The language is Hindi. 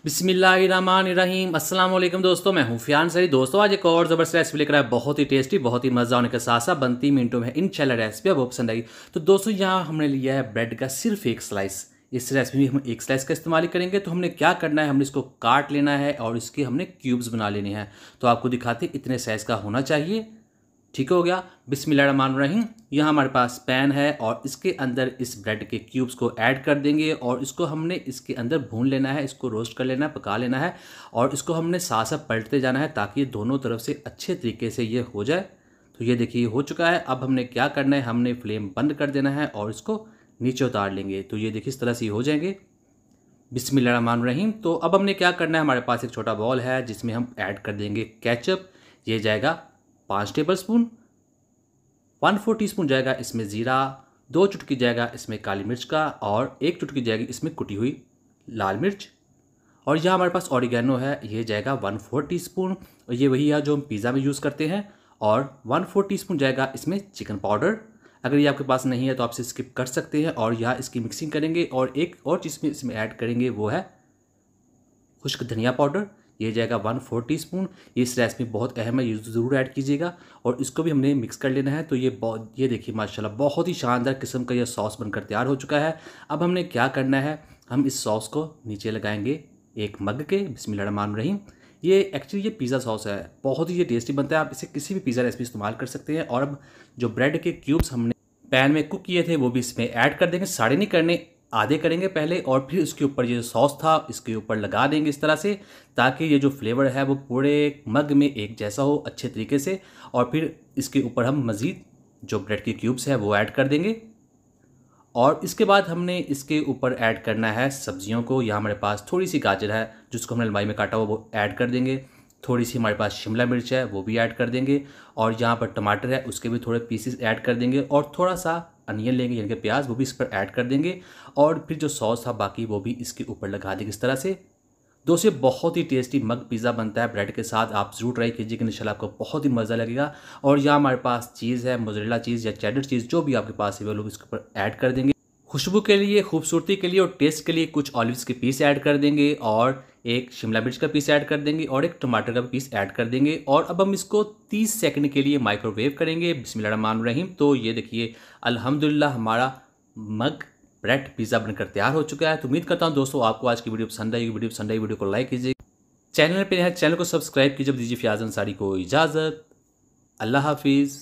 बिस्मिल्लाहिर्रहमानिर्रहीम। अस्सलाम वालेकुम दोस्तों, मैं हूं फियाज अंसारी। दोस्तों आज एक और ज़बरदस्त रेसिपी लेकर आया, बहुत ही टेस्टी, बहुत ही मज़ा आने के साथ साथ बनती मिनटों में इंशाल्लाह रेसिपी आपको पसंद आई। तो दोस्तों यहाँ हमने लिया है ब्रेड का सिर्फ एक स्लाइस। इस रेसिपी में हम एक स्लाइस का इस्तेमाल ही करेंगे। तो हमने क्या करना है, हमने इसको काट लेना है और इसके हमने क्यूब्स बना लेने हैं। तो आपको दिखाते इतने साइज़ का होना चाहिए। ठीक हो गया। बिस्मिल्लाहिर्रहमानिर्रहीम। यहाँ हमारे पास पैन है और इसके अंदर इस ब्रेड के क्यूब्स को ऐड कर देंगे और इसको हमने इसके अंदर भून लेना है, इसको रोस्ट कर लेना है, पका लेना है और इसको हमने साथ साथ पलटते जाना है ताकि ये दोनों तरफ से अच्छे तरीके से ये हो जाए। तो ये देखिए हो चुका है। अब हमने क्या करना है, हमने फ्लेम बंद कर देना है और इसको नीचे उतार लेंगे। तो ये देखिए इस तरह से हो जाएंगे। बिस्मिल्लाहिर्रहमानिर्रहीम। तो अब हमने क्या करना है, हमारे पास एक छोटा बॉल है जिसमें हम ऐड कर देंगे केचप। ये जाएगा 5 टेबल स्पून। 1/4 टीस्पून जाएगा इसमें ज़ीरा, 2 चुटकी जाएगा इसमें काली मिर्च का और 1 चुटकी जाएगी इसमें कुटी हुई लाल मिर्च। और यहाँ हमारे पास ऑरिगेनो है, ये जाएगा 1/4 टीस्पून और ये वही है जो हम पिज़्ज़ा में यूज़ करते हैं। और 1/4 टीस्पून जाएगा इसमें चिकन पाउडर। अगर ये आपके पास नहीं है तो आप इसे स्किप कर सकते हैं। और यहाँ इसकी मिक्सिंग करेंगे और एक और चीज़ में इसमें ऐड करेंगे, वो है खुश्क धनिया पाउडर। ये जाएगा 1/4 टीस्पून। ये इस रेसिपी में बहुत अहम है, ये ज़रूर ऐड कीजिएगा। और इसको भी हमने मिक्स कर लेना है। तो ये देखिए माशाल्लाह बहुत ही शानदार किस्म का ये सॉस बनकर तैयार हो चुका है। अब हमने क्या करना है, हम इस सॉस को नीचे लगाएंगे एक मग के। बिस्मिल्लाहिर्रहमानिर्रहीम। ये एक्चुअली ये पिज़्ज़ा सॉस है, बहुत ही ये टेस्टी बनता है। आप इसे किसी भी पिज़्ज़ा रेसिपी इस्तेमाल कर सकते हैं। और अब जो ब्रेड के क्यूब्स हमने पैन में कुक किए थे वो भी इसमें ऐड कर देंगे। साढ़े नहीं करने, आधे करेंगे पहले और फिर इसके ऊपर ये जो सॉस था इसके ऊपर लगा देंगे इस तरह से, ताकि ये जो फ्लेवर है वो पूरे मग में एक जैसा हो अच्छे तरीके से। और फिर इसके ऊपर हम मज़ीद जो ब्रेड के क्यूब्स है वो ऐड कर देंगे। और इसके बाद हमने इसके ऊपर ऐड करना है सब्जियों को। यहाँ हमारे पास थोड़ी सी गाजर है जिसको हमने लंबाई में काटा हुआ वो ऐड कर देंगे। थोड़ी सी हमारे पास शिमला मिर्च है वो भी ऐड कर देंगे। और यहाँ पर टमाटर है उसके भी थोड़े पीसेस ऐड कर देंगे। और थोड़ा सा अनियन लेंगे यानी कि प्याज, वो भी इस पर ऐड कर देंगे। और फिर जो सॉस था बाकी वो भी इसके ऊपर लगा देंगे इस तरह से। दोस्तों बहुत ही टेस्टी मग पिज़्ज़ा बनता है ब्रेड के साथ, आप ज़रूर ट्राई कीजिएगा, इंशाल्लाह आपको बहुत ही मज़ा लगेगा। और यहाँ हमारे पास चीज़ है, मोज़रेला चीज़ या चेडर चीज़ जो भी आपके पास है वो लोग इसके ऊपर ऐड कर देंगे। खुशबू के लिए, खूबसूरती के लिए और टेस्ट के लिए कुछ ऑलिव्स के पीस ऐड कर देंगे और एक शिमला मिर्च का पीस ऐड कर देंगे और एक टमाटर का पीस ऐड कर देंगे। और अब हम इसको 30 सेकंड के लिए माइक्रोवेव करेंगे। बिस्मिल्लाहिर्रहमानिर्रहीम। तो ये देखिए अल्हम्दुलिल्लाह हमारा मग ब्रेड पिज़्ज़ा बनकर तैयार हो चुका है। तो उम्मीद करता हूँ दोस्तों आपको आज की वीडियो पसंद आई। वीडियो को लाइक कीजिए, चैनल पे है चैनल को सब्सक्राइब कीजिए। दीजिए फियाज अंसारी को इजाज़त। अल्लाह हाफिज़।